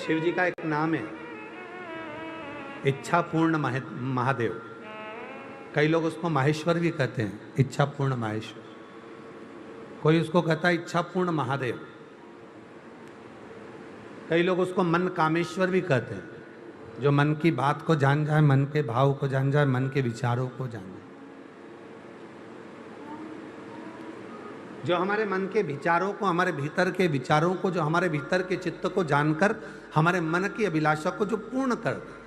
शिव जी का एक नाम है इच्छा पूर्ण महादेव। कई लोग उसको माहेश्वर भी कहते हैं, इच्छा पूर्ण माहेश्वर। कोई उसको कहता है इच्छा पूर्ण महादेव। कई लोग उसको मन कामेश्वर भी कहते हैं, जो मन की बात को जान जाए, मन के भाव को जान जाए, मन के विचारों को जान जाए, जो हमारे मन के विचारों को, हमारे भीतर के विचारों को, जो हमारे भीतर के चित्त को जानकर हमारे मन की अभिलाषा को जो पूर्ण कर दे।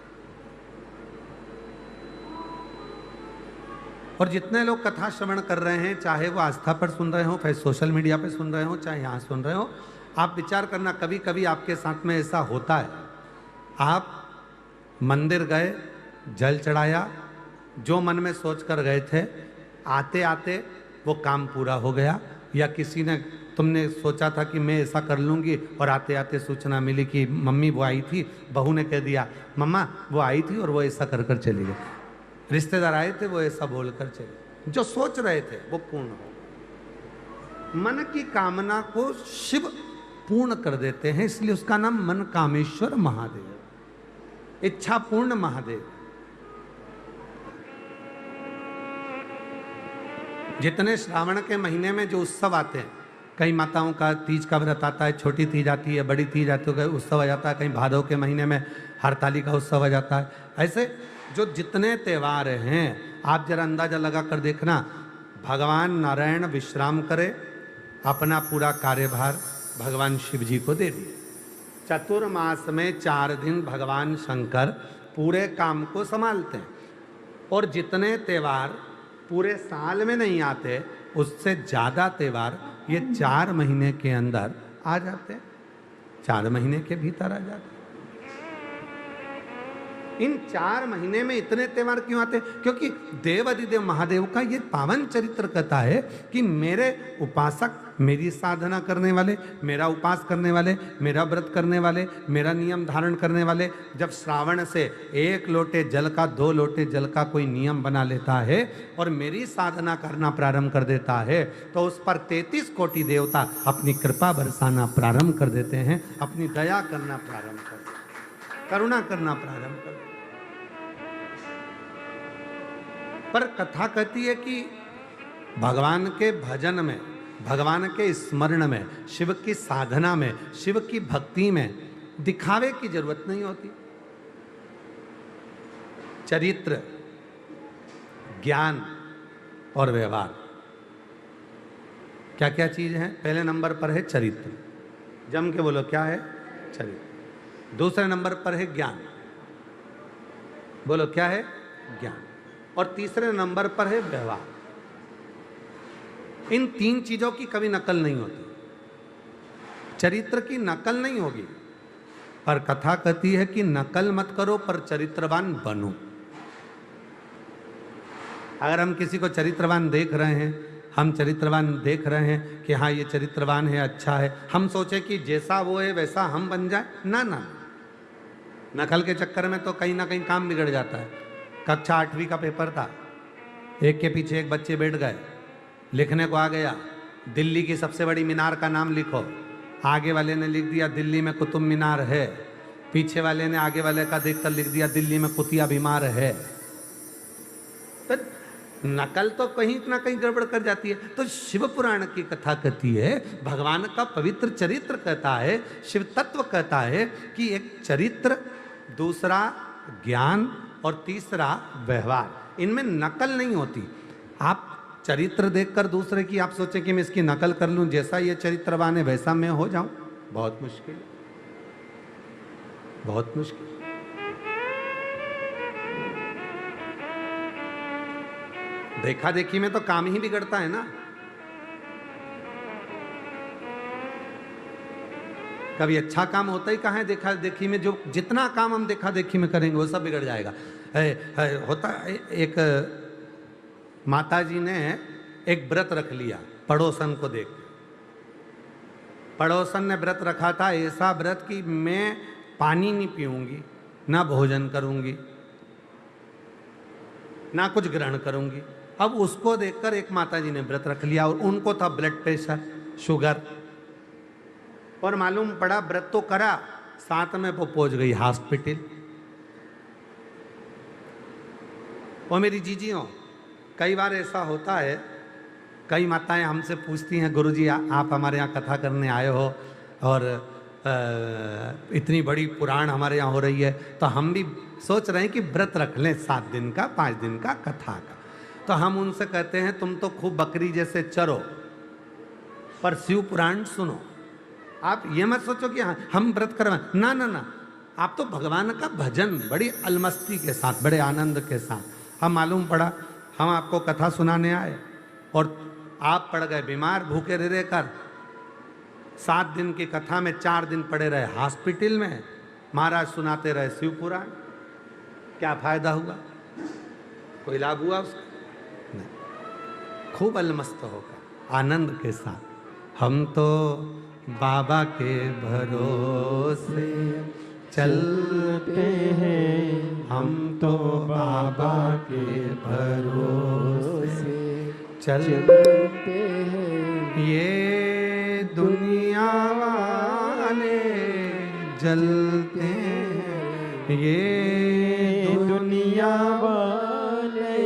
और जितने लोग कथा श्रवण कर रहे हैं, चाहे वो आस्था पर सुन रहे हो, फिर सोशल मीडिया पर सुन रहे हो, चाहे यहाँ सुन रहे हो, आप विचार करना, कभी कभी आपके साथ में ऐसा होता है, आप मंदिर गए, जल चढ़ाया, जो मन में सोच कर गए थे, आते आते वो काम पूरा हो गया, या किसी ने, तुमने सोचा था कि मैं ऐसा कर लूँगी और आते आते सूचना मिली कि मम्मी वो आई थी, बहू ने कह दिया मम्मा वो आई थी और वो ऐसा कर कर चली गई, रिश्तेदार आए थे वो ऐसा बोल कर चले। जो सोच रहे थे वो पूर्ण हो। मन की कामना को शिव पूर्ण कर देते हैं, इसलिए उसका नाम मन कामेश्वर महादेव, इच्छा पूर्ण महादेव। जितने श्रावण के महीने में जो उत्सव आते हैं, कई माताओं का तीज का व्रत आता है, छोटी तीज आती है, बड़ी तीज आती है, उत्सव आ जाता है, कहीं भादव के महीने में हरताली का उत्सव आ जाता है। ऐसे जो जितने त्यौहार हैं, आप जरा अंदाजा लगा कर देखना, भगवान नारायण विश्राम करे, अपना पूरा कार्यभार भगवान शिव जी को दे दिए। चतुर्मास में 4 दिन भगवान शंकर पूरे काम को संभालते हैं, और जितने त्यौहार पूरे साल में नहीं आते, उससे ज़्यादा त्यौहार ये 4 महीने के अंदर आ जाते हैं, 4 महीने के भीतर आ जाते हैं। इन 4 महीने में इतने त्यौहार क्यों आते हैं? क्योंकि देव अधिदेव महादेव का ये पावन चरित्र कहता है कि मेरे उपासक, मेरी साधना करने वाले, मेरा उपास करने वाले, मेरा व्रत करने वाले, मेरा नियम धारण करने वाले, जब श्रावण से 1 लोटे जल का, 2 लोटे जल का कोई नियम बना लेता है और मेरी साधना करना प्रारंभ कर देता है, तो उस पर 33 कोटि देवता अपनी कृपा बरसाना प्रारंभ कर देते हैं, अपनी दया करना प्रारंभ कर देते हैं, करुणा करना प्रारंभ कर देते हैं। पर कथा कहती है कि भगवान के भजन में, भगवान के स्मरण में, शिव की साधना में, शिव की भक्ति में दिखावे की जरूरत नहीं होती। चरित्र, ज्ञान और व्यवहार, क्या क्या चीज है? पहले नंबर पर है चरित्र, जम के बोलो क्या है? चरित्र। दूसरे नंबर पर है ज्ञान, बोलो क्या है? ज्ञान। और तीसरे नंबर पर है व्यवहार। इन 3 चीजों की कभी नकल नहीं होती। चरित्र की नकल नहीं होगी, पर कथा कहती है कि नकल मत करो, पर चरित्रवान बनो। अगर हम किसी को चरित्रवान देख रहे हैं, हम चरित्रवान देख रहे हैं कि हाँ ये चरित्रवान है, अच्छा है, हम सोचे कि जैसा वो है वैसा हम बन जाए, ना ना, नकल के चक्कर में तो कहीं ना कहीं काम बिगड़ जाता है। कक्षा 8वीं का पेपर था, एक के पीछे एक बच्चे बैठ गए, लिखने को आ गया दिल्ली की सबसे बड़ी मीनार का नाम लिखो। आगे वाले ने लिख दिया दिल्ली में कुतुब मीनार है, पीछे वाले ने आगे वाले का देखकर लिख दिया दिल्ली में कुतिया बीमार है। तो नकल तो कहीं ना कहीं गड़बड़ कर जाती है। तो शिव पुराण की कथा कहती है, भगवान का पवित्र चरित्र कहता है, शिव तत्व कहता है कि एक चरित्र, दूसरा ज्ञान और तीसरा व्यवहार, इनमें नकल नहीं होती। आप चरित्र देखकर दूसरे की आप सोचें कि मैं इसकी नकल कर लूं, जैसा ये चरित्रवान है वैसा मैं हो जाऊं, बहुत मुश्किल, बहुत मुश्किल। देखा देखी में तो काम ही बिगड़ता है ना। कभी अच्छा काम होता ही कहाँ है देखा देखी में? जो जितना काम हम देखा देखी में करेंगे वो सब बिगड़ जाएगा। होता एक माता जी ने एक व्रत रख लिया पड़ोसन को देख। पड़ोसन ने व्रत रखा था, ऐसा व्रत कि मैं पानी नहीं पीऊंगी, ना भोजन करूंगी, ना कुछ ग्रहण करूंगी। अब उसको देखकर एक माता जी ने व्रत रख लिया, और उनको था ब्लड प्रेशर, शुगर, और मालूम पड़ा व्रत तो करा साथ में वो पहुंच गई हॉस्पिटल। वो मेरी जीजी हो, कई बार ऐसा होता है, कई माताएं हमसे पूछती हैं, गुरुजी आप हमारे यहाँ कथा करने आए हो और इतनी बड़ी पुराण हमारे यहाँ हो रही है, तो हम भी सोच रहे हैं कि व्रत रख लें 7 दिन का, 5 दिन का कथा का। तो हम उनसे कहते हैं तुम तो खूब बकरी जैसे चरो पर शिव पुराण सुनो। आप ये मत सोचो कि हाँ हम व्रत करवाएं, ना ना ना, आप तो भगवान का भजन बड़ी अलमस्ती के साथ, बड़े आनंद के साथ। हम मालूम पड़ा हम आपको कथा सुनाने आए और आप पड़ गए बीमार, भूखे रह कर 7 दिन की कथा में 4 दिन पड़े रहे हॉस्पिटल में, महाराज सुनाते रहे शिव पुराण। क्या फायदा हुआ? कोई लाभ हुआ उसका? नहीं। खूब अलमस्त होकर आनंद के साथ हम तो बाबा के भरोसे चलते हैं, हम तो बाबा के भरोसे चलते हैं। ये दुनिया वाले जलते हैं, ये दुनिया वाले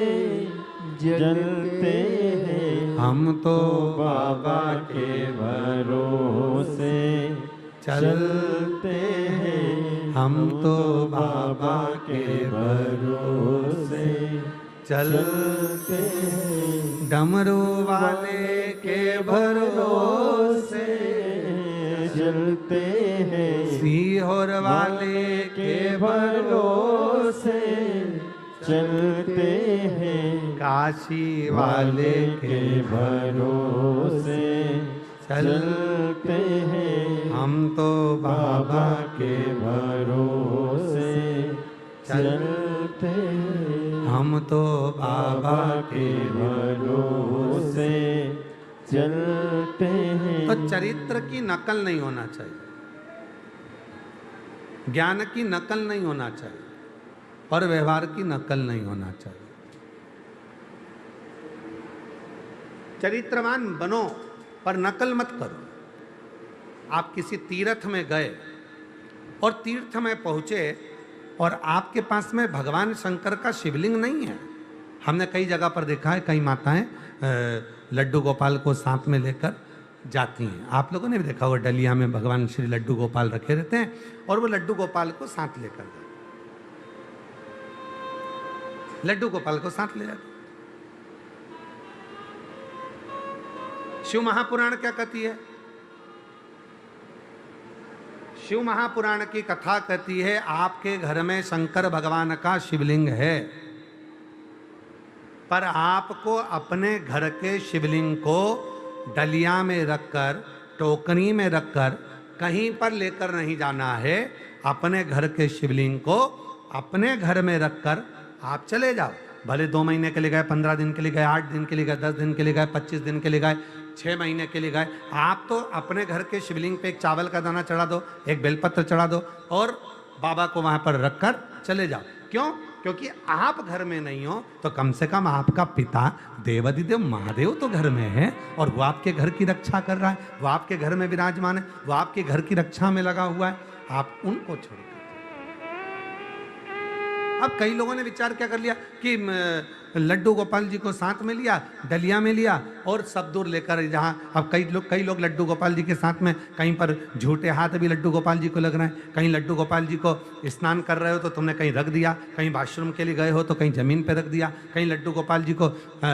जलते हैं, हम तो बाबा के भरोसे चलते हैं, हम तो बाबा के भरोसे चलते हैं। डमरू वाले के भरोसे चलते हैं, सीहोर वाले के भरोसे चलते हैं, काशी वाले के भरोसे चलते हैं, हम तो बाबा के भरोसे चलते हैं, हम तो बाबा के भरोसे चलते हैं। तो चरित्र की नकल नहीं होना चाहिए, ज्ञान की नकल नहीं होना चाहिए और व्यवहार की नकल नहीं होना चाहिए। चरित्रवान बनो पर नकल मत करो। आप किसी तीर्थ में गए और तीर्थ में पहुंचे और आपके पास में भगवान शंकर का शिवलिंग नहीं है। हमने कई जगह पर देखा है, कई माताएं लड्डू गोपाल को साथ में लेकर जाती हैं। आप लोगों ने भी देखा होगा, डलिया में भगवान श्री लड्डू गोपाल रखे रहते हैं और वो लड्डू गोपाल को साथ लेकर जाते, लड्डू गोपाल को साथ ले जाते। शिव महापुराण क्या कहती है? शिव महापुराण की कथा कहती है आपके घर में शंकर भगवान का शिवलिंग है, पर आपको अपने घर के शिवलिंग को डलिया में रखकर, टोकरी में रखकर कहीं पर लेकर नहीं जाना है। अपने घर के शिवलिंग को अपने घर में रखकर आप चले जाओ। भले 2 महीने के लिए गए, 15 दिन के लिए गए, 8 दिन के लिए गए, 10 दिन के लिए गए, 25 दिन के लिए गए, 6 महीने के लिए गए, आप तो अपने घर के शिवलिंग पे एक चावल का दाना चढ़ा दो, एक बेलपत्र चढ़ा दो और बाबा को वहां पर रखकर चले जाओ। क्यों? क्योंकि आप घर में नहीं हो तो कम से कम आपका पिता देवाधिदेव महादेव तो घर में है और वो आपके घर की रक्षा कर रहा है, वो आपके घर में विराजमान है, वो आपके घर की रक्षा में लगा हुआ है। आप उनको छोड़कर, अब कई लोगों ने विचार क्या कर लिया कि लड्डू गोपाल जी को साथ में लिया, डलिया में लिया और सब दूर लेकर जहाँ, अब कई लोग लड्डू गोपाल जी के साथ में कहीं पर झूठे हाथ भी लड्डू गोपाल जी को लग रहे हैं। कहीं लड्डू गोपाल जी को स्नान कर रहे हो तो तुमने कहीं रख दिया, कहीं वॉशरूम के लिए गए हो तो कहीं जमीन पर रख दिया, कहीं लड्डू गोपाल जी को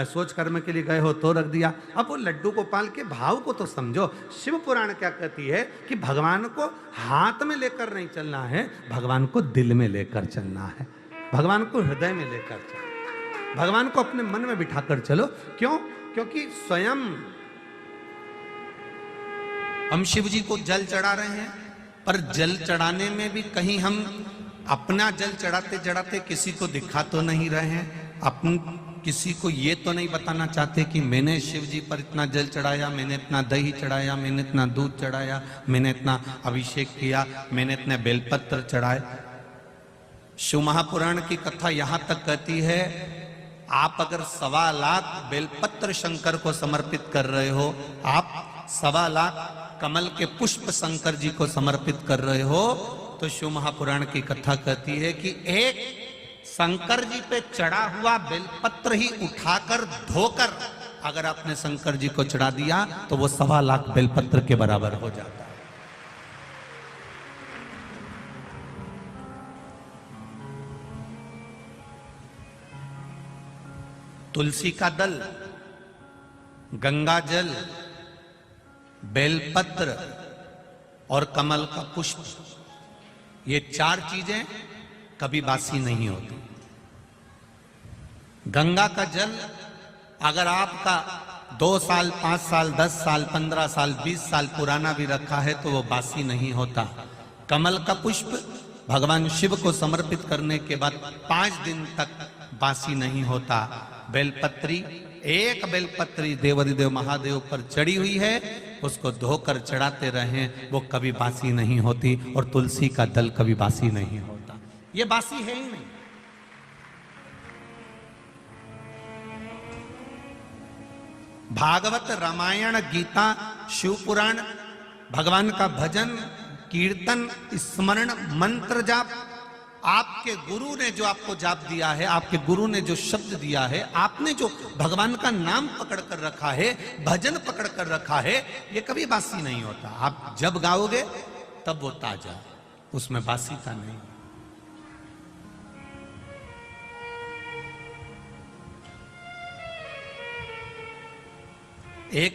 सोच कर्म के लिए गए हो तो रख दिया। अब वो लड्डू गोपाल के भाव को तो समझो। शिव पुराण क्या कहती है कि भगवान को हाथ में लेकर नहीं चलना है, भगवान को दिल में लेकर चलना है, भगवान को हृदय में लेकर चलो, भगवान को अपने मन में बिठाकर चलो। क्यों? क्योंकि स्वयं हम शिव जी को जल चढ़ा रहे हैं, पर जल चढ़ाने में भी कहीं हम अपना जल चढ़ाते चढ़ाते किसी को दिखा तो नहीं रहे हैं, अपन किसी को ये तो नहीं बताना चाहते कि मैंने शिव जी पर इतना जल चढ़ाया, मैंने इतना दही चढ़ाया, मैंने इतना दूध चढ़ाया, मैंने इतना अभिषेक किया, मैंने इतने बेलपत्र चढ़ाए। शिव महापुराण की कथा यहां तक कहती है आप अगर 1.25 लाख बेलपत्र शंकर को समर्पित कर रहे हो, आप 1.25 लाख कमल के पुष्प शंकर जी को समर्पित कर रहे हो, तो शिव महापुराण की कथा कहती है कि एक शंकर जी पे चढ़ा हुआ बेलपत्र ही उठाकर धोकर अगर आपने शंकर जी को चढ़ा दिया तो वो 1.25 लाख बेलपत्र के बराबर हो जाता है। तुलसी का दल, गंगा जल, बेलपत्र और कमल का पुष्प, ये 4 चीजें कभी बासी नहीं होती। गंगा का जल अगर आपका 2 साल, 5 साल, 10 साल, 15 साल, 20 साल पुराना भी रखा है तो वो बासी नहीं होता। कमल का पुष्प भगवान शिव को समर्पित करने के बाद 5 दिन तक बासी नहीं होता। बेलपत्री, एक बेलपत्री देवाधिदेव महादेव पर चढ़ी हुई है, उसको धोकर चढ़ाते रहें, वो कभी बासी नहीं होती। और तुलसी का दल कभी बासी नहीं होता, ये बासी है ही नहीं। भागवत, रामायण, गीता, शिव पुराण, भगवान का भजन, कीर्तन, स्मरण, मंत्र जाप, आपके गुरु ने जो आपको जाप दिया है, आपके गुरु ने जो शब्द दिया है, आपने जो भगवान का नाम पकड़ कर रखा है, भजन पकड़ कर रखा है, ये कभी बासी नहीं होता। आप जब गाओगे तब वो ताजा, उसमें बासी का नहीं। एक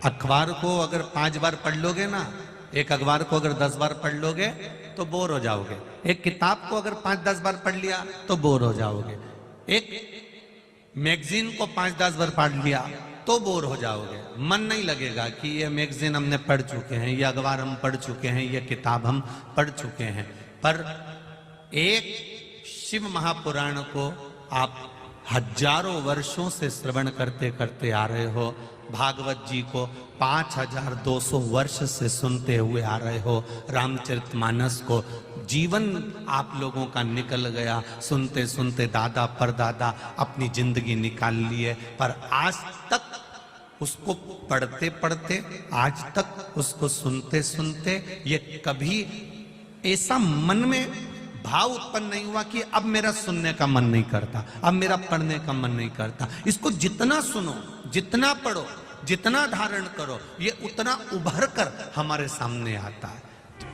अखबार को अगर 5 बार पढ़ लोगे ना, एक अखबार को अगर 10 बार पढ़ लोगे तो बोर हो जाओगे। एक किताब को अगर 5-10 बार पढ़ लिया तो बोर हो जाओगे। एक मैगजीन को 5-10 बार पढ़ लिया तो बोर हो जाओगे। मन नहीं लगेगा कि ये मैगजीन हमने पढ़ चुके हैं, ये अखबार हम पढ़ चुके हैं, ये किताब हम पढ़ चुके हैं। पर एक शिव महापुराण को आप हजारों वर्षों से श्रवण करते करते आ रहे हो, भागवत जी को 5200 वर्ष से सुनते हुए आ रहे हो, रामचरितमानस को जीवन आप लोगों का निकल गया, सुनते सुनते दादा परदादा अपनी जिंदगी निकाल लिए, पर आज तक उसको पढ़ते पढ़ते, आज तक उसको सुनते सुनते ये कभी ऐसा मन में भाव उत्पन्न नहीं हुआ कि अब मेरा सुनने का मन नहीं करता, अब मेरा पढ़ने का मन नहीं करता। इसको जितना सुनो, जितना पढ़ो, जितना धारण करो, ये उतना उभर कर हमारे सामने आता है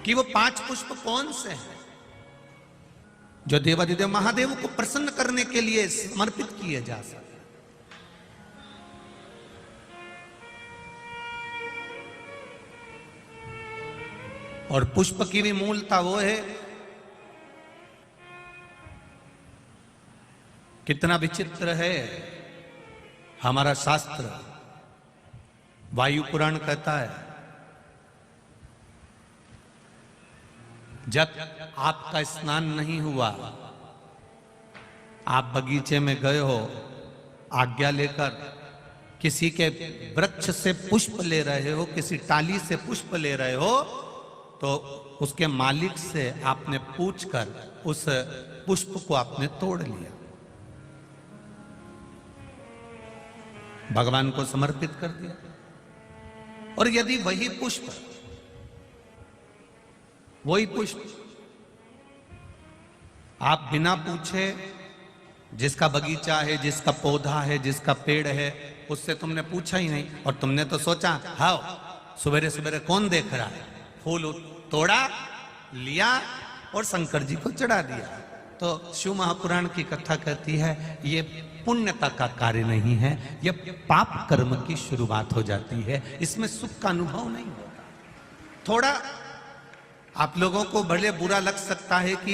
कि वो 5 पुष्प कौन से हैं जो देवाधिदेव महादेव को प्रसन्न करने के लिए समर्पित किए जा सकते। और पुष्प की भी मूलता वो है, कितना विचित्र है हमारा शास्त्र। वायु पुराण कहता है जब आपका स्नान नहीं हुआ, आप बगीचे में गए हो, आज्ञा लेकर किसी के वृक्ष से पुष्प ले रहे हो, किसी टाली से पुष्प ले रहे हो, तो उसके मालिक से आपने पूछकर उस पुष्प को आपने तोड़ लिया, भगवान को समर्पित कर दिया। और यदि वही पुष्प आप बिना पूछे, जिसका बगीचा है, जिसका पौधा है, जिसका पेड़ है, उससे तुमने पूछा ही नहीं, और तुमने तो सोचा हाँ सवेरे सवेरे कौन देख रहा है, फूल तोड़ा लिया और शंकर जी को चढ़ा दिया, तो शिव महापुराण की कथा कहती है ये पुण्यता का कार्य नहीं है, यह पाप कर्म की शुरुआत हो जाती है, इसमें सुख का अनुभव नहीं होता। थोड़ा आप लोगों को भले बुरा लग सकता है कि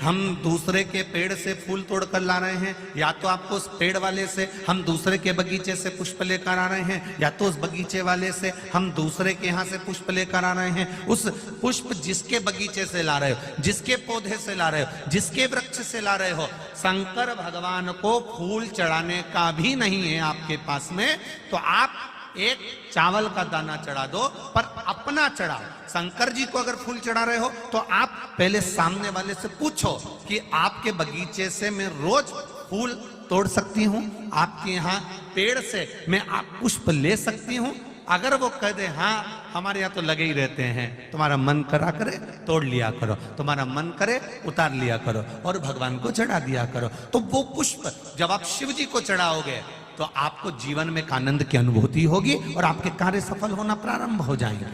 हम दूसरे के पेड़ से फूल तोड़ कर ला रहे हैं, या तो आपको उस पेड़ वाले से हम दूसरे के बगीचे से पुष्प लेकर आ रहे हैं, या तो उस बगीचे वाले से हम दूसरे के यहाँ से पुष्प लेकर आ रहे हैं। उस पुष्प जिसके बगीचे से ला रहे हो, जिसके पौधे से ला रहे हो, जिसके वृक्ष से ला रहे हो, शंकर भगवान को फूल चढ़ाने का भी नहीं है आपके पास में, तो आप एक चावल का दाना चढ़ा दो, पर अपना चढ़ाओ। शंकर जी को अगर फूल चढ़ा रहे हो तो आप पहले सामने वाले से पूछो कि आपके बगीचे से मैं रोज फूल तोड़ सकती हूँ, आपके यहाँ पेड़ से मैं आप पुष्प ले सकती हूँ। अगर वो कह दे हाँ हमारे यहाँ तो लगे ही रहते हैं, तुम्हारा मन करा करे तोड़ लिया करो, तुम्हारा मन करे उतार लिया करो और भगवान को चढ़ा दिया करो, तो वो पुष्प जब आप शिव जी को चढ़ाओगे तो आपको जीवन में एक आनंद की अनुभूति होगी और आपके कार्य सफल होना प्रारंभ हो जाएंगे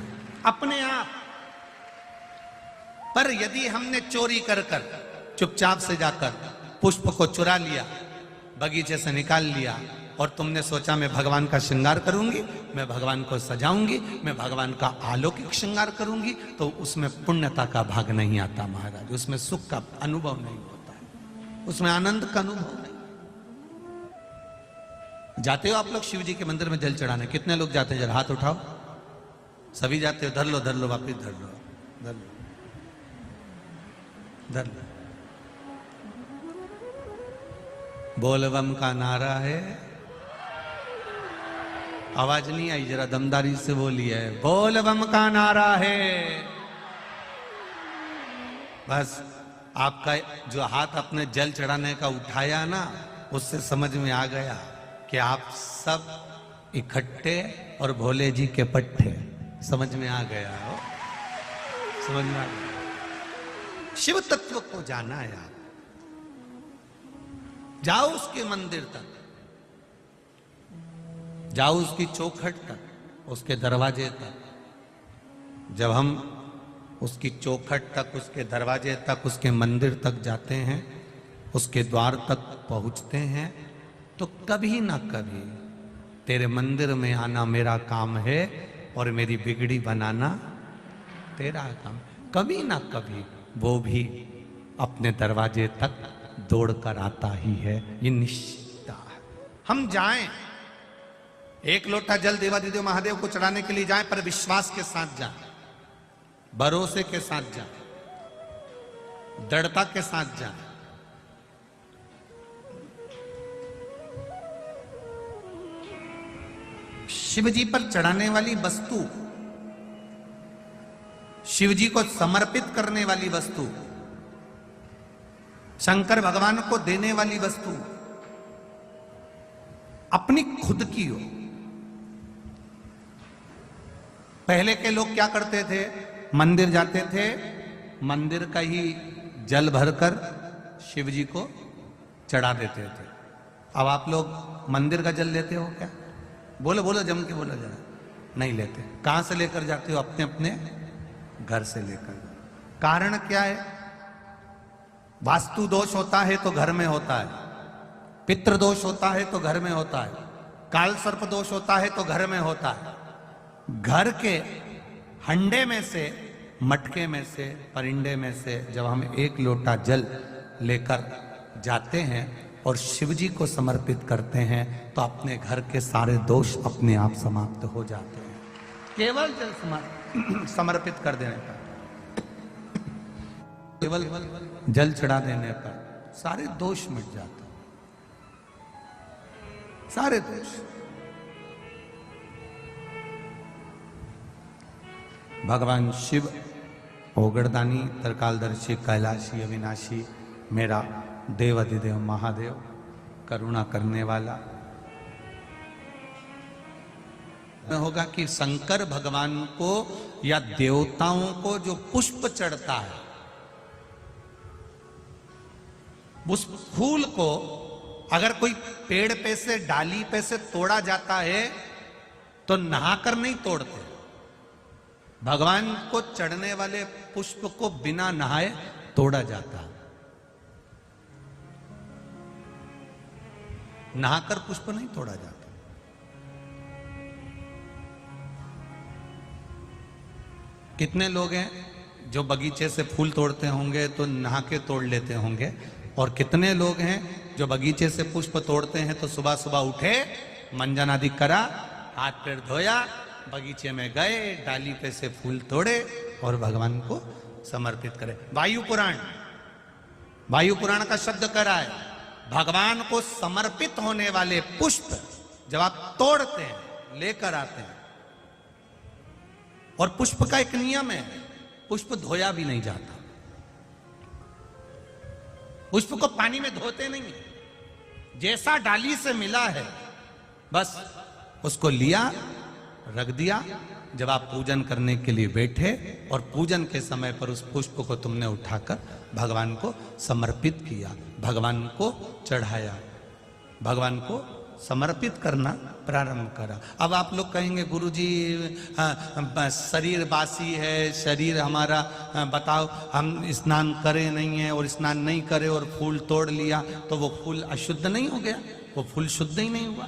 अपने आप। पर यदि हमने चोरी कर कर चुपचाप से जाकर पुष्प को चुरा लिया, बगीचे से निकाल लिया और तुमने सोचा मैं भगवान का श्रृंगार करूंगी, मैं भगवान को सजाऊंगी, मैं भगवान का अलौकिक श्रृंगार करूंगी, तो उसमें पुण्यता का भाग नहीं आता महाराज, उसमें सुख का अनुभव नहीं होता है, उसमें आनंद का अनुभव नहीं। जाते हो आप लोग शिव जी के मंदिर में जल चढ़ाने? कितने लोग जाते हैं? जरा हाथ उठाओ। सभी जाते हो? धर लो वापिस धर लो, धर लो, धर लो। बोलबम का नारा है, आवाज नहीं आई, जरा दमदारी से बोली है, बोलबम का नारा है। बस आपका जो हाथ अपने जल चढ़ाने का उठाया ना, उससे समझ में आ गया कि आप सब इकट्ठे और भोले जी के पट्टे, समझ में आ गया हो, समझ में आ गया। शिव तत्व को जाना है आप, जाओ उसके मंदिर तक, जाओ उसकी चौखट तक, उसके दरवाजे तक। जब हम उसकी चौखट तक, उसके दरवाजे तक, उसके मंदिर तक जाते हैं, उसके द्वार तक पहुंचते हैं, तो कभी ना कभी तेरे मंदिर में आना मेरा काम है और मेरी बिगड़ी बनाना तेरा काम। कभी ना कभी वो भी अपने दरवाजे तक दौड़कर आता ही है, ये निश्चित है। हम जाएं, एक लोटा जल देवादिदेव महादेव को चढ़ाने के लिए जाएं, पर विश्वास के साथ जाएं, भरोसे के साथ जाएं, दृढ़ता के साथ जाएं। शिव जी पर चढ़ाने वाली वस्तु, शिव जी को समर्पित करने वाली वस्तु, शंकर भगवान को देने वाली वस्तु अपनी खुद की हो। पहले के लोग क्या करते थे? मंदिर जाते थे, मंदिर का ही जल भरकर शिव जी को चढ़ा देते थे। अब आप लोग मंदिर का जल लेते हो क्या? बोलो बोलो, जम के बोलो जरा। नहीं लेते। कहां से लेकर जाते हो? अपने अपने घर से लेकर। कारण क्या है? वास्तु दोष होता है तो घर में होता है, पितृ दोष होता है तो घर में होता है, काल सर्प दोष होता है तो घर में होता है। घर के हंडे में से, मटके में से, परिंडे में से जब हम एक लोटा जल लेकर जाते हैं और शिव जी को समर्पित करते हैं, तो अपने घर के सारे दोष अपने आप समाप्त हो जाते हैं, केवल जल समर्पित कर देने पर, केवल जल चढ़ा देने पर सारे दोष मिट जाते हैं, सारे दोष। भगवान शिव ओगड़दानी, तरकालदर्शी, कैलाशी, अविनाशी, मेरा देवाधिदेव महादेव, करुणा करने वाला। होगा कि शंकर भगवान को या देवताओं को जो पुष्प चढ़ता है, उस फूल को अगर कोई पेड़ पे से, डाली पे से तोड़ा जाता है तो नहाकर नहीं तोड़ते। भगवान को चढ़ने वाले पुष्प को बिना नहाए तोड़ा जाता है। नहाकर पुष्प नहीं तोड़ा जाता। कितने लोग हैं जो बगीचे से फूल तोड़ते होंगे तो नहा के तोड़ लेते होंगे, और कितने लोग हैं जो बगीचे से पुष्प तोड़ते हैं तो सुबह सुबह उठे, मंजन आदि करा, हाथ पैर धोया, बगीचे में गए, डाली पे से फूल तोड़े और भगवान को समर्पित करे। वायु पुराण का शब्द करा है, भगवान को समर्पित होने वाले पुष्प जब आप तोड़ते हैं, लेकर आते हैं, और पुष्प का एक नियम है, पुष्प धोया भी नहीं जाता। पुष्प को पानी में धोते नहीं, जैसा डाली से मिला है बस उसको लिया रख दिया। जब आप पूजन करने के लिए बैठे और पूजन के समय पर उस पुष्प को तुमने उठाकर भगवान को समर्पित किया, भगवान को चढ़ाया, भगवान को समर्पित करना प्रारंभ करा। अब आप लोग कहेंगे गुरुजी शरीर बासी है, शरीर हमारा बताओ, हम स्नान करे नहीं है और स्नान नहीं करे और फूल तोड़ लिया तो वो फूल अशुद्ध नहीं हो गया? वो फूल शुद्ध ही नहीं हुआ।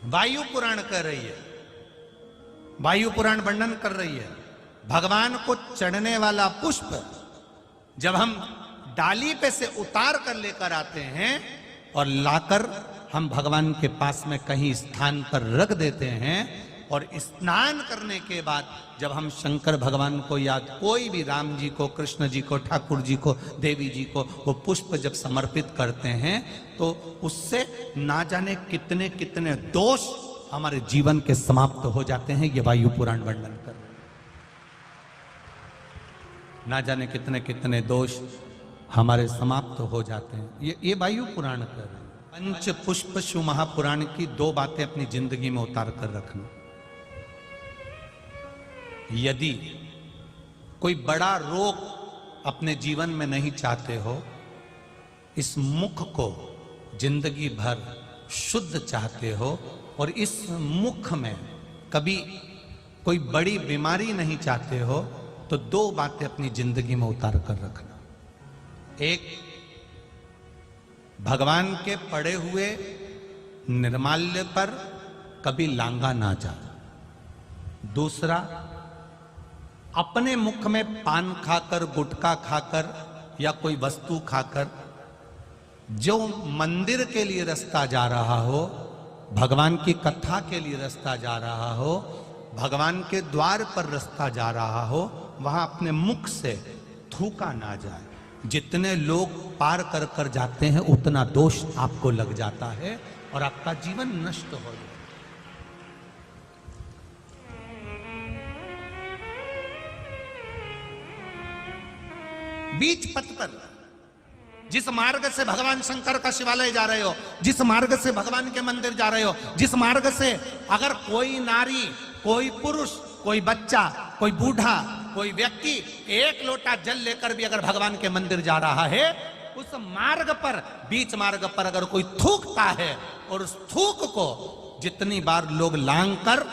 वायु पुराण कह रही है, वायु पुराण वर्णन कर रही है, भगवान को चढ़ने वाला पुष्प जब हम डाली पे से उतार कर लेकर आते हैं और लाकर हम भगवान के पास में कहीं स्थान पर रख देते हैं, और स्नान करने के बाद जब हम शंकर भगवान को याद, कोई भी राम जी को, कृष्ण जी को, ठाकुर जी को, देवी जी को वो पुष्प जब समर्पित करते हैं तो उससे ना जाने कितने कितने दोष हमारे जीवन के समाप्त हो जाते हैं। ये वायु पुराण वर्णन कर रहे हैं। ना जाने कितने कितने दोष हमारे समाप्त हो जाते हैं। ये वायु पुराण कर रहे हैं। पंच पुष्प शिव महापुराण की 2 बातें अपनी जिंदगी में उतार कर रखना। यदि कोई बड़ा रोग अपने जीवन में नहीं चाहते हो, इस मुख को जिंदगी भर शुद्ध चाहते हो और इस मुख में कभी कोई बड़ी बीमारी नहीं चाहते हो, तो 2 बातें अपनी जिंदगी में उतार कर रखना। एक, भगवान के पड़े हुए निर्माल्य पर कभी लांगा ना जाए। दूसरा, अपने मुख में पान खाकर, गुटखा खाकर या कोई वस्तु खाकर जो मंदिर के लिए रास्ता जा रहा हो, भगवान की कथा के लिए रास्ता जा रहा हो, भगवान के द्वार पर रास्ता जा रहा हो, वहां अपने मुख से थूका ना जाए। जितने लोग पार कर कर जाते हैं उतना दोष आपको लग जाता है और आपका जीवन नष्ट हो जाता है। बीच पथ पर जिस मार्ग से भगवान शंकर का शिवालय जा रहे हो, जिस मार्ग से भगवान के मंदिर जा रहे हो, जिस मार्ग से अगर कोई नारी, कोई पुरुष, कोई बच्चा, कोई बूढ़ा, कोई व्यक्ति 1 लोटा जल लेकर भी अगर भगवान के मंदिर जा रहा है, उस मार्ग पर, बीच मार्ग पर अगर कोई थूकता है और उस थूक को जितनी बार लोग लांग कर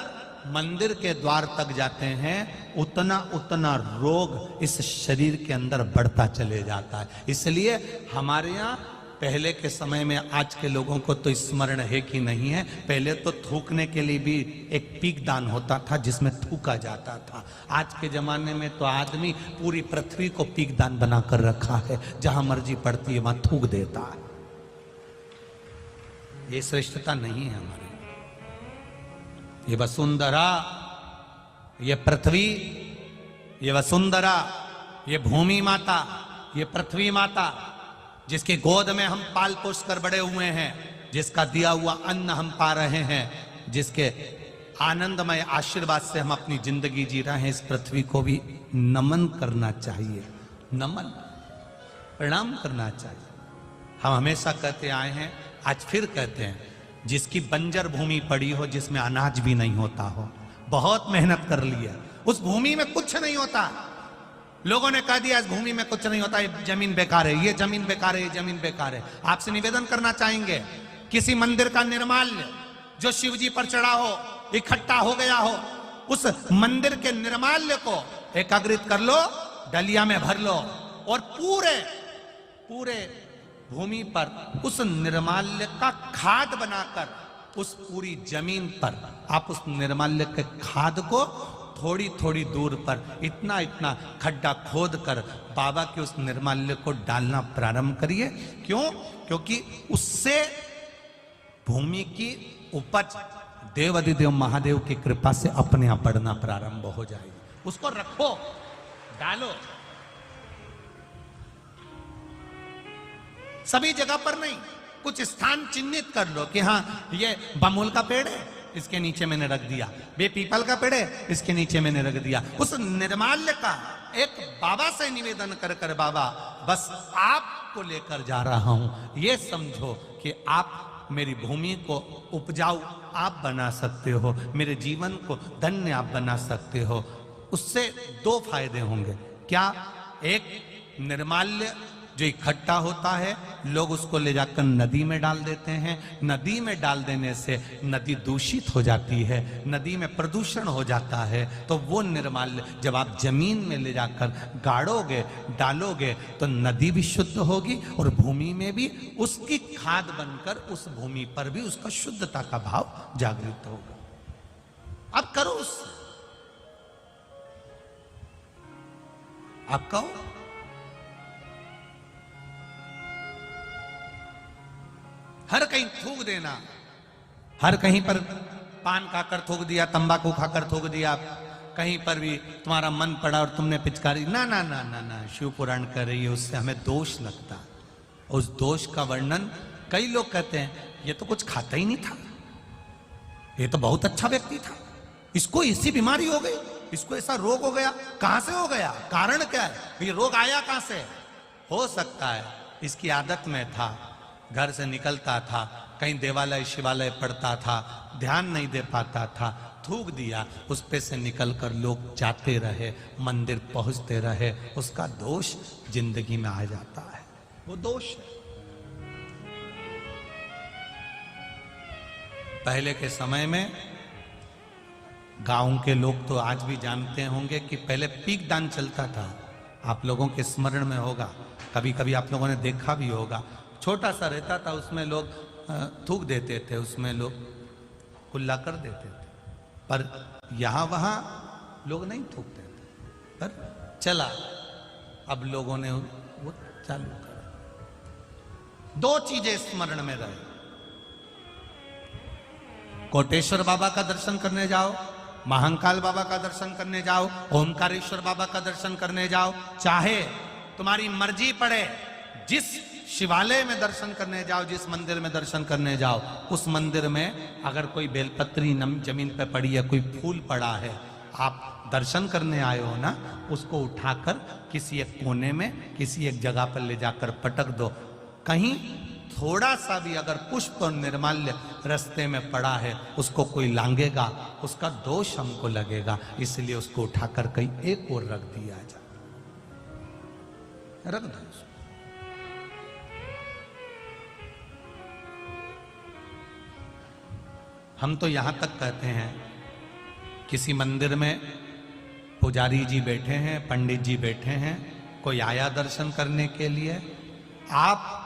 मंदिर के द्वार तक जाते हैं, उतना उतना रोग इस शरीर के अंदर बढ़ता चले जाता है। इसलिए हमारे यहाँ पहले के समय में, आज के लोगों को तो स्मरण है कि नहीं है, पहले तो थूकने के लिए भी एक पीक दान होता था जिसमें थूका जाता था। आज के जमाने में तो आदमी पूरी पृथ्वी को पीक दान बनाकर रखा है, जहां मर्जी पड़ती है वहां थूक देता है। ये श्रेष्ठता नहीं है हमारे। ये वसुंधरा, ये पृथ्वी, ये वसुंधरा, ये भूमि माता, ये पृथ्वी माता, जिसकी गोद में हम पाल पोस कर बड़े हुए हैं, जिसका दिया हुआ अन्न हम पा रहे हैं, जिसके आनंदमय आशीर्वाद से हम अपनी जिंदगी जी रहे हैं, इस पृथ्वी को भी नमन करना चाहिए, नमन, प्रणाम करना चाहिए। हम हमेशा कहते आए हैं, आज फिर कहते हैं, जिसकी बंजर भूमि पड़ी हो, जिसमें अनाज भी नहीं होता हो, बहुत मेहनत कर लिया, उस भूमि में कुछ नहीं होता, लोगों ने कह दिया इस भूमि में कुछ नहीं होता, ये जमीन बेकार है, ये जमीन बेकार है, ये जमीन बेकार है। आपसे निवेदन करना चाहेंगे, किसी मंदिर का निर्माल्य जो शिव जी पर चढ़ा हो, इकट्ठा हो गया हो, उस मंदिर के निर्माल्य को एकाग्रित कर लो, डलिया में भर लो और पूरे पूरे भूमि पर उस निर्माल्य का खाद बनाकर, उस पूरी जमीन पर आप उस निर्माल्य के खाद को थोड़ी थोड़ी दूर पर इतना इतना खड्डा खोद कर बाबा के उस निर्माल्य को डालना प्रारंभ करिए। क्यों? क्योंकि उससे भूमि की उपज देव अधिदेव महादेव की कृपा से अपने आप बढ़ना प्रारंभ हो जाएगी। उसको रखो, डालो, सभी जगह पर नहीं, कुछ स्थान चिन्हित कर लो कि हाँ ये बमूल का पेड़ है, इसके नीचे मैंने रख दिया, बे पीपल का पेड़ है, इसके नीचे मैंने रख दिया। उस निर्माल्य का एक बाबा से निवेदन कर कर, बाबा बस आपको लेकर जा रहा हूं, ये समझो कि आप मेरी भूमि को उपजाऊ आप बना सकते हो, मेरे जीवन को धन्य आप बना सकते हो। उससे दो फायदे होंगे। क्या? एक, निर्माल्य जो इकट्ठा होता है, लोग उसको ले जाकर नदी में डाल देते हैं। नदी में डाल देने से नदी दूषित हो जाती है, नदी में प्रदूषण हो जाता है। तो वो निर्माल्य जब आप जमीन में ले जाकर गाड़ोगे, डालोगे, तो नदी भी शुद्ध होगी और भूमि में भी उसकी खाद बनकर उस भूमि पर भी उसका शुद्धता का भाव जागृत होगा। अब करो उससे, आप कहो। हर कहीं थूक देना, हर कहीं पर पान खाकर थूक दिया, तंबाकू खाकर थूक दिया, कहीं पर भी तुम्हारा मन पड़ा और तुमने पिचकारी, ना ना ना ना ना, शिव पुराण कर रही है, उससे हमें दोष लगता। उस दोष का वर्णन कई लोग कहते हैं, ये तो कुछ खाता ही नहीं था, ये तो बहुत अच्छा व्यक्ति था, इसको ऐसी बीमारी हो गई, इसको ऐसा रोग हो गया। कहां से हो गया? कारण क्या है? ये रोग आया कहां से? हो सकता है इसकी आदत में था, घर से निकलता था, कहीं देवालय शिवालय पढ़ता था, ध्यान नहीं दे पाता था, थूक दिया, उस पे से निकलकर लोग जाते रहे, मंदिर पहुंचते रहे, उसका दोष जिंदगी में आ जाता है। वो दोष है। पहले के समय में गांव के लोग तो आज भी जानते होंगे कि पहले पीक दान चलता था। आप लोगों के स्मरण में होगा, कभी कभी आप लोगों ने देखा भी होगा। छोटा सा रहता था, उसमें लोग थूक देते थे, उसमें लोग कुल्ला कर देते थे, पर यहां वहां लोग नहीं थूकते थे। पर चला, अब लोगों ने वो चालू कर। दो चीजें स्मरण में रहे, कोटेश्वर बाबा का दर्शन करने जाओ, महाकाल बाबा का दर्शन करने जाओ, ओमकारेश्वर बाबा का दर्शन करने जाओ, चाहे तुम्हारी मर्जी पड़े, जिस शिवालय में दर्शन करने जाओ, जिस मंदिर में दर्शन करने जाओ, उस मंदिर में अगर कोई बेलपत्री जमीन पे पड़ी है, कोई फूल पड़ा है, आप दर्शन करने आए हो ना, उसको उठाकर किसी एक कोने में, किसी एक जगह पर ले जाकर पटक दो। कहीं थोड़ा सा भी अगर पुष्प और निर्माल्य रास्ते में पड़ा है, उसको कोई लांगेगा, उसका दोष हमको लगेगा, इसलिए उसको उठाकर कहीं एक और रख दिया जाए, रख दो। हम तो यहां तक कहते हैं, किसी मंदिर में पुजारी जी बैठे हैं, पंडित जी बैठे हैं, कोई आया दर्शन करने के लिए, आप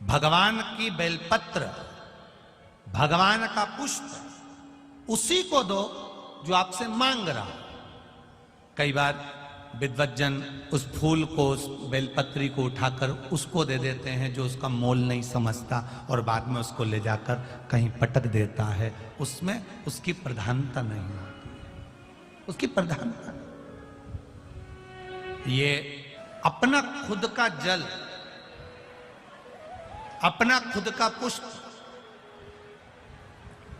भगवान की बेलपत्र, भगवान का पुष्प उसी को दो जो आपसे मांग रहा। कई बार विद्वज्जन उस फूल को, उस बेलपत्री को उठाकर उसको दे देते हैं जो उसका मोल नहीं समझता, और बाद में उसको ले जाकर कहीं पटक देता है। उसमें उसकी प्रधानता नहीं होती है, उसकी प्रधानता। ये अपना खुद का जल, अपना खुद का पुष्प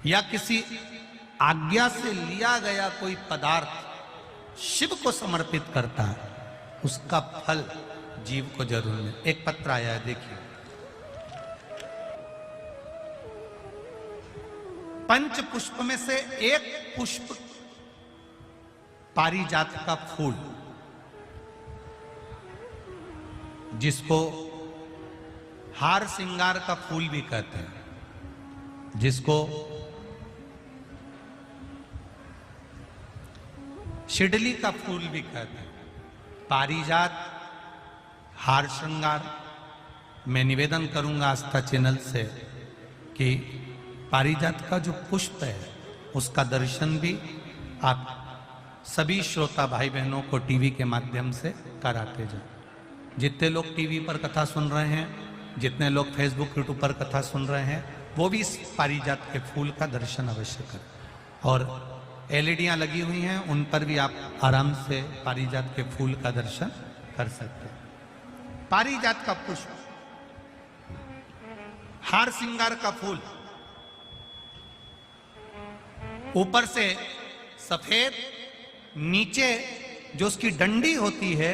या किसी आज्ञा से लिया गया कोई पदार्थ शिव को समर्पित करता है, उसका फल जीव को जरूर मिले। एक पत्र आया है, देखिए। पंच पुष्प में से एक पुष्प पारिजात का फूल, जिसको हार श्रृंगार का फूल भी कहते हैं, जिसको शिडली का फूल भी कहते हैं, पारिजात, हार श्रृंगार। मैं निवेदन करूंगा आस्था चैनल से कि पारिजात का जो पुष्प है, उसका दर्शन भी आप सभी श्रोता भाई बहनों को टीवी के माध्यम से कराते जाओ। जितने लोग टीवी पर कथा सुन रहे हैं, जितने लोग फेसबुक यूट्यूब पर कथा सुन रहे हैं, वो भी इस पारिजात के फूल का दर्शन अवश्य करें। और एलईडियां लगी हुई हैं, उन पर भी आप आराम से पारिजात के फूल का दर्शन कर सकते हैं। पारिजात का पुष्प, हार श्रृंगार का फूल, ऊपर से सफेद, नीचे जो उसकी डंडी होती है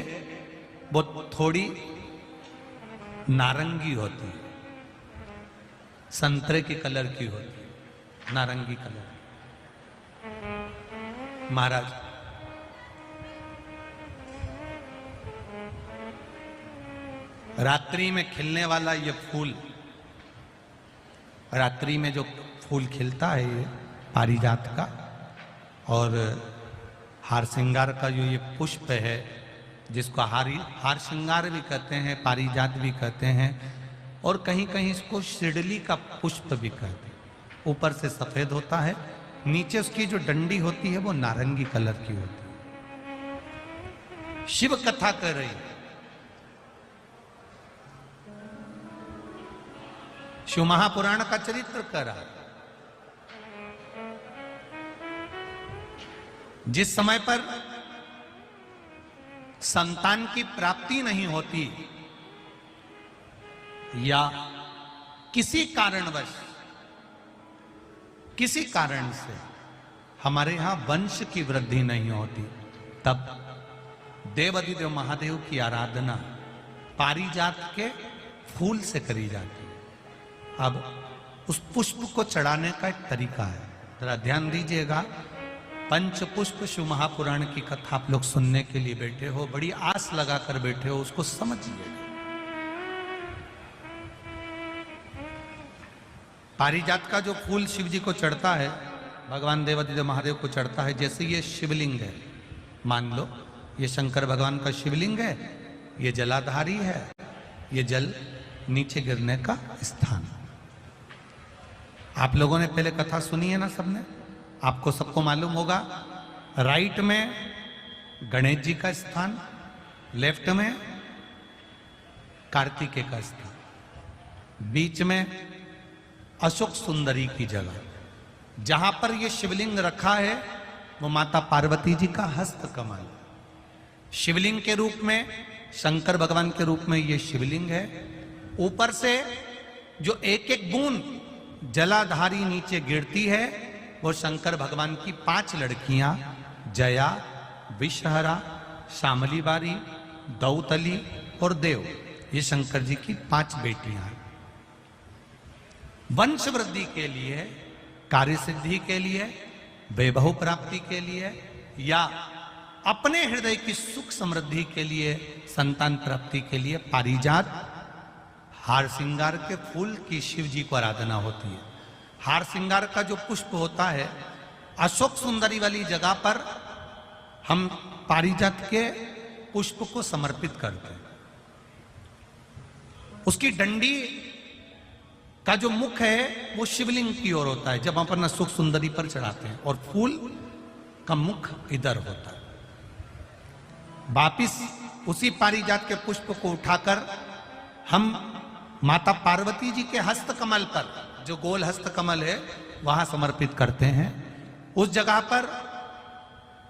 वो थोड़ी नारंगी होती है। संतरे की कलर की होती है, नारंगी कलर। महाराज रात्रि में खिलने वाला ये फूल, रात्रि में जो फूल खिलता है ये पारिजात का, और हार श्रृंगार का जो ये पुष्प है जिसको हार श्रृंगार भी कहते हैं, पारिजात भी कहते हैं, और कहीं कहीं इसको शिरडली का पुष्प भी कहते हैं। ऊपर से सफेद होता है, नीचे उसकी जो डंडी होती है वो नारंगी कलर की होती है। शिव कथा कर रही है, शिव महापुराण का चरित्र कर रहा है। जिस समय पर संतान की प्राप्ति नहीं होती या किसी कारणवश, किसी कारण से हमारे यहां वंश की वृद्धि नहीं होती, तब देवाधिदेव महादेव की आराधना पारिजात के फूल से करी जाती है। अब उस पुष्प को चढ़ाने का एक तरीका है, जरा ध्यान दीजिएगा। पंच पुष्प शिव महापुराण की कथा आप लोग सुनने के लिए बैठे हो, बड़ी आस लगाकर बैठे हो, उसको समझिए। पारिजात का जो फूल शिव जी को चढ़ता है, भगवान देवाधिदेव महादेव को चढ़ता है, जैसे ये शिवलिंग है, मान लो ये शंकर भगवान का शिवलिंग है, ये जलाधारी है, ये जल नीचे गिरने का स्थान। आप लोगों ने पहले कथा सुनी है ना सबने, आपको सबको मालूम होगा। राइट में गणेश जी का स्थान, लेफ्ट में कार्तिकेय का स्थान, बीच में अशोक सुंदरी की जगह। जहां पर यह शिवलिंग रखा है वो माता पार्वती जी का हस्त कमल, शिवलिंग के रूप में, शंकर भगवान के रूप में यह शिवलिंग है। ऊपर से जो एक एक बूंद जलाधारी नीचे गिरती है वो शंकर भगवान की 5 लड़कियां, जया, विषहरा, शामली बारी, दौतली और देव, ये शंकर जी की 5 बेटियां हैं। वंश वृद्धि के लिए, कार्य सिद्धि के लिए, वैभव प्राप्ति के लिए, या अपने हृदय की सुख समृद्धि के लिए, संतान प्राप्ति के लिए पारिजात हार श्रृंगार के फूल की शिव जी को आराधना होती है। हार श्रृंगार का जो पुष्प होता है, अशोक सुंदरी वाली जगह पर हम पारिजात के पुष्प को समर्पित करते हैं। उसकी डंडी का जो मुख है वो शिवलिंग की ओर होता है जब अपन अशोक सुंदरी पर चढ़ाते हैं, और फूल का मुख इधर होता है। वापिस उसी पारिजात के पुष्प को उठाकर हम माता पार्वती जी के हस्त कमल पर, जो गोल हस्त कमल है, वहां समर्पित करते हैं। उस जगह पर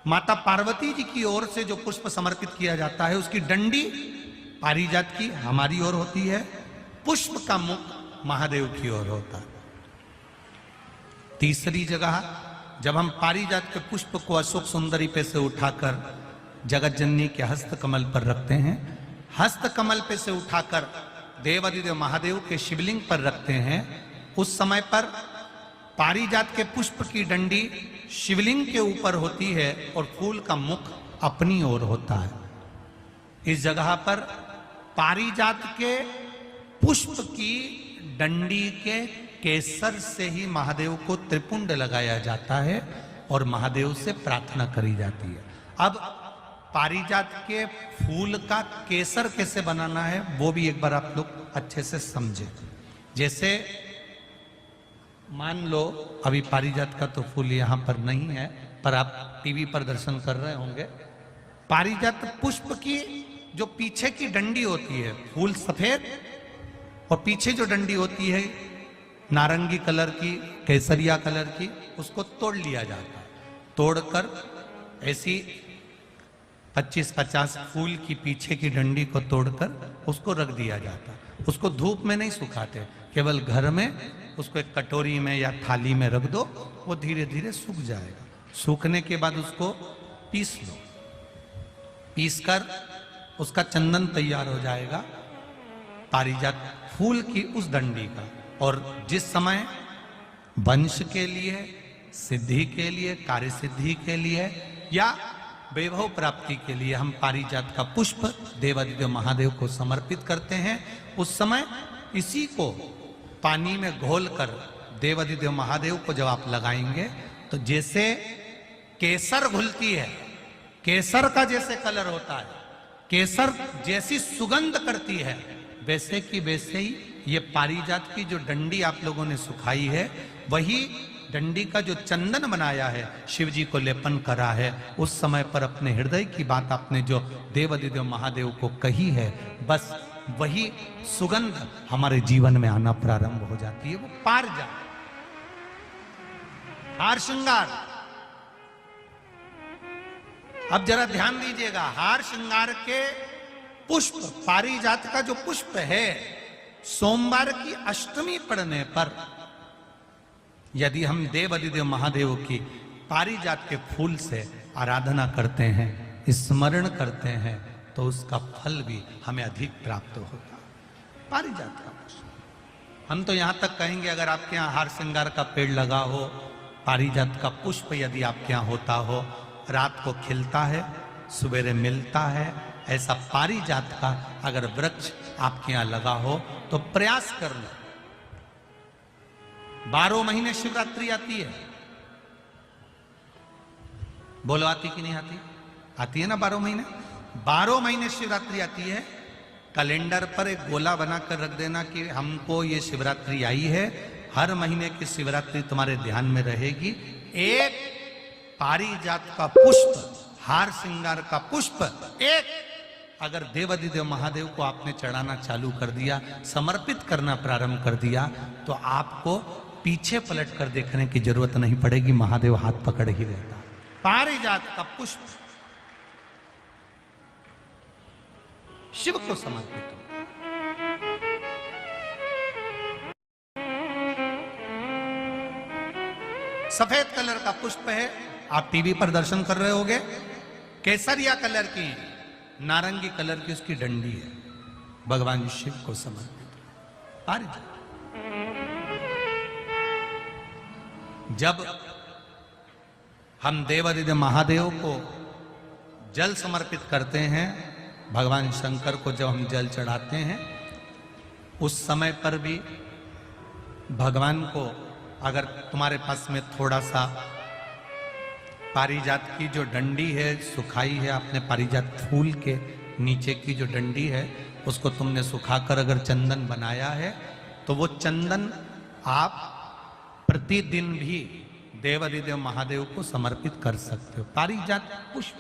माता पार्वती जी की ओर से जो पुष्प समर्पित किया जाता है, उसकी डंडी पारिजात की हमारी ओर होती है, पुष्प का मुख महादेव की ओर होता है। तीसरी जगह जब हम पारिजात के पुष्प को अशोक सुंदरी पे से उठाकर जगत जननी के हस्त कमल पर रखते हैं, हस्त कमल पे से उठाकर देवाधिदेव महादेव के शिवलिंग पर रखते हैं, उस समय पर पारिजात के पुष्प की डंडी शिवलिंग के ऊपर होती है और फूल का मुख अपनी ओर होता है। इस जगह पर पारिजात के पुष्प की डंडी के केसर से ही महादेव को त्रिपुंड लगाया जाता है और महादेव से प्रार्थना करी जाती है। अब पारिजात के फूल का केसर कैसे बनाना है वो भी एक बार आप लोग अच्छे से समझे। जैसे मान लो अभी पारिजात का तो फूल यहाँ पर नहीं है, पर आप टीवी पर दर्शन कर रहे होंगे। पारिजात पुष्प की जो पीछे की डंडी होती है, फूल सफेद और पीछे जो डंडी होती है नारंगी कलर की, केसरिया कलर की, उसको तोड़ लिया जाता है। तोड़कर ऐसी 25-50 फूल की पीछे की डंडी को तोड़कर उसको रख दिया जाता है। उसको धूप में नहीं सुखाते, केवल घर में उसको एक कटोरी में या थाली में रख दो, वो धीरे धीरे सूख जाएगा। सूखने के बाद उसको पीस लो, पीसकर उसका चंदन तैयार हो जाएगा पारिजात फूल की उस डंडी का, और जिस समय वंश के लिए, सिद्धि के लिए, कार्य सिद्धि के लिए या वैभव प्राप्ति के लिए हम पारिजात का पुष्प देवादिदेव महादेव को समर्पित करते हैं, उस समय इसी को पानी में घोलकर देवादिदेव महादेव को जब आप लगाएंगे तो जैसे केसर घुलती है, केसर का जैसे कलर होता है, केसर जैसी सुगंध करती है, वैसे की वैसे ही ये पारिजात की जो डंडी आप लोगों ने सुखाई है, वही डंडी का जो चंदन बनाया है, शिव जी को लेपन करा है, उस समय पर अपने हृदय की बात आपने जो देवादिदेव महादेव को कही है, बस वही सुगंध हमारे जीवन में आना प्रारंभ हो जाती है। वो पारिजात हार श्रृंगार, अब जरा ध्यान दीजिएगा, हार श्रृंगार के पुष्प, पारिजात का जो पुष्प है, सोमवार की अष्टमी पड़ने पर यदि हम देवादिदेव महादेव की पारिजात के फूल से आराधना करते हैं, स्मरण करते हैं, तो उसका फल भी हमें अधिक प्राप्त होता। पारिजात का पुष्प, हम तो यहां तक कहेंगे अगर आपके यहां हार श्रृंगार का पेड़ लगा हो, पारिजात का पुष्प यदि आपके यहां होता हो, रात को खिलता है, सवेरे मिलता है, ऐसा पारिजात का अगर वृक्ष आपके यहां लगा हो तो प्रयास कर लो। 12 महीने शिवरात्रि आती है, बोलो आती कि नहीं आती? आती है ना 12 महीने। 12 महीने शिवरात्रि आती है। कैलेंडर पर एक गोला बनाकर रख देना कि हमको ये शिवरात्रि आई है, हर महीने की शिवरात्रि तुम्हारे ध्यान में रहेगी। एक पारिजात का पुष्प, हार श्रृंगार का पुष्प एक अगर देवादिदेव महादेव को आपने चढ़ाना चालू कर दिया, समर्पित करना प्रारंभ कर दिया, तो आपको पीछे पलट कर देखने की जरूरत नहीं पड़ेगी, महादेव हाथ पकड़ ही लेता। पारिजात का पुष्प शिव को समर्पित हो। सफेद कलर का पुष्प है, आप टीवी पर दर्शन कर रहे होंगे, केसरिया कलर की, नारंगी कलर की उसकी डंडी है, भगवान शिव को समर्पित पारिजात। जब हम देवादिदेव महादेव को जल समर्पित करते हैं, भगवान शंकर को जब हम जल चढ़ाते हैं, उस समय पर भी भगवान को अगर तुम्हारे पास में थोड़ा सा पारिजात की जो डंडी है सुखाई है, आपने पारिजात फूल के नीचे की जो डंडी है उसको तुमने सुखाकर अगर चंदन बनाया है, तो वो चंदन आप प्रतिदिन भी देवादिदेव महादेव को समर्पित कर सकते हो। पारिजात पुष्प।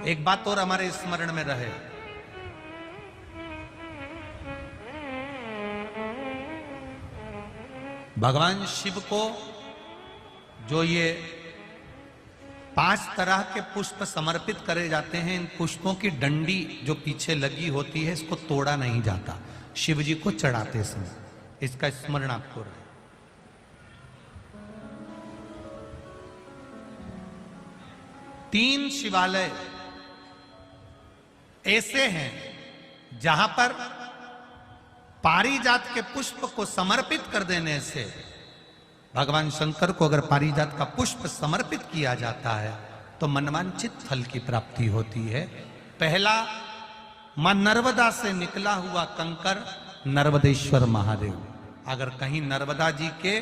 एक बात और हमारे स्मरण में रहे, भगवान शिव को जो ये 5 तरह के पुष्प समर्पित करे जाते हैं, इन पुष्पों की डंडी जो पीछे लगी होती है, इसको तोड़ा नहीं जाता शिव जी को चढ़ाते समय, इसका स्मरण आपको रहे। तीन शिवालय ऐसे हैं जहां पर पारिजात के पुष्प को समर्पित कर देने से, भगवान शंकर को अगर पारिजात का पुष्प समर्पित किया जाता है तो मनवांछित फल की प्राप्ति होती है। पहला, मां नर्मदा से निकला हुआ कंकर नर्मदेश्वर महादेव। अगर कहीं नर्मदा जी के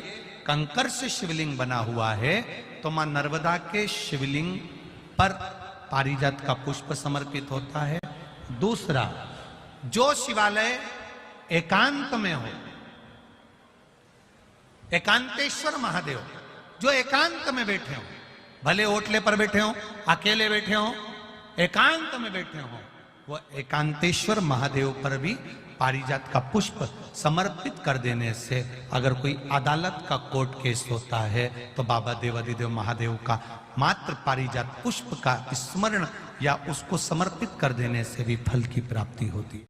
कंकर से शिवलिंग बना हुआ है तो मां नर्मदा के शिवलिंग पर पारिजात का पुष्प समर्पित होता है। दूसरा, जो शिवालय एकांत में हो, एकांतेश्वर महादेव जो एकांत में बैठे हो, भले ओटले पर बैठे हो, अकेले बैठे हो, एकांत में बैठे हो, वो एकांतेश्वर महादेव पर भी पारिजात का पुष्प समर्पित कर देने से, अगर कोई अदालत का कोर्ट केस होता है तो बाबा देवादिदेव महादेव का मात्र पारिजात पुष्प का स्मरण या उसको समर्पित कर देने से भी फल की प्राप्ति होती है।